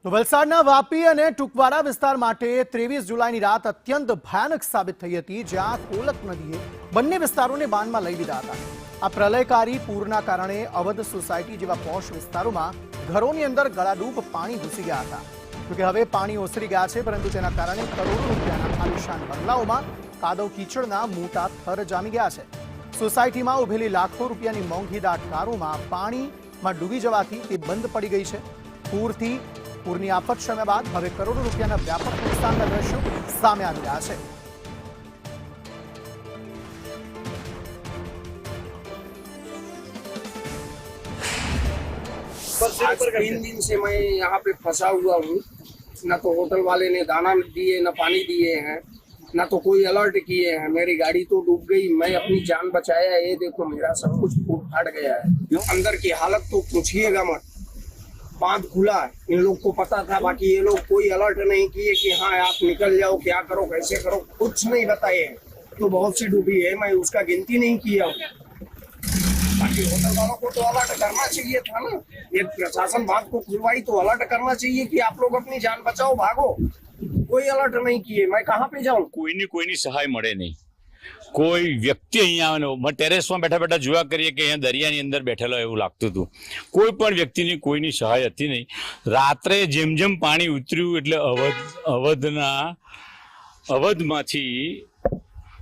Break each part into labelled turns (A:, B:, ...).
A: તો વલસાડના વાપી અને ટુકવાડા વિસ્તાર માટે 23 જુલાઈની રાત અત્યંત ભયાનક સાબિત થઈ હતી, જ્યાં કોલક નદીએ બંને વિસ્તારોને બાનમાં લઈ લીધા હતા। આ પ્રલયકારી પૂરના કારણે અવધ સોસાયટી જેવા પોશ વિસ્તારોમાં ઘરોની અંદર ગળાડૂબ પાણી ઘૂસી ગયા હતા। જોકે હવે પાણી ઓસરી ગયા છે, પરંતુ તેના કારણે કરોડો રૂપિયાના આલિશાન બંગલાઓમાં કાદવ કીચડના મોટા થર જામી ગયા છે। સોસાયટીમાં ઉભેલી લાખો રૂપિયાની મોંઘીદાટ કારોમાં પાણીમાં ડૂબી જવાથી તે બંધ પડી ગઈ છે। પૂરની આફત શમ્યા બાદ હવે કરોડો રૂપિયાના વ્યાપક નુકસાનના દ્રશ્યો સામે આવી રહ્યા છે।
B: आज 3 दिन से मैं यहाँ पे फंसा हुआ हूँ। न तो होटल वाले ने दाना दिए, न पानी दिए हैं, न तो कोई अलर्ट किए हैं। मेरी गाड़ी तो डूब गई, मैं अपनी जान बचाया। ये देखो मेरा सब कुछ फूट फाट गया है। अंदर की हालत तो पूछिएगा मत। बांध खुला है, इन लोग को पता था, बाकी ये लोग कोई अलर्ट नहीं किए कि हाँ आप निकल जाओ, क्या करो, कैसे करो, कुछ नहीं बताए। तो बहुत सी डूबी है, मैं उसका गिनती नहीं किया हूँ। बाकी होटल वालों को तो अलर्ट करना चाहिए था ना। ये प्रशासन बात को खुलवाई तो अलर्ट करना चाहिए कि आप लोग अपनी जान बचाओ, भागो। कोई अलर्ट नहीं किए, मैं कहाँ पे जाऊँ?
C: कोईनी सहाय मळे नहीं। कोई व्यक्ति अहीं आवे ने टेरेस में बैठा बैठा जुआ करिए कि अहीं दरियानी अंदर बैठेलो एवुं लागतुं हतुं। कोई पण व्यक्तिनी कोईनी सहाय हती नहीं। रात्रे जेम जेम पाणी उतर्युं एटले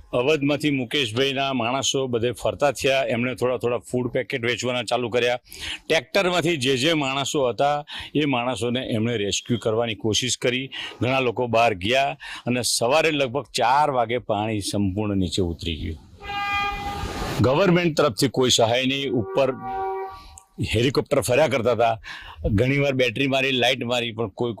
C: अवधमांथी मुकेशभाईना माणसो बधे फरता थया। एमणे थोड़ा थोड़ा फूड पेकेट वेचवाना चालू कर्या। ट्रेक्टरमांथी जे माणसो हता ए माणसोने एमणे रेस्क्यू करवानी कोशिश करी। घणा लोको बहार गया अने सवारे लगभग 4 वागे पाणी संपूर्ण नीचे उतरी गयुं। गवर्नमेंट तरफथी कोई सहाय नहीं। ऊपर हेलिकॉप्टर फर्या करता था, घणीवार बेटरी मारी, लाइट मारी, पण कोई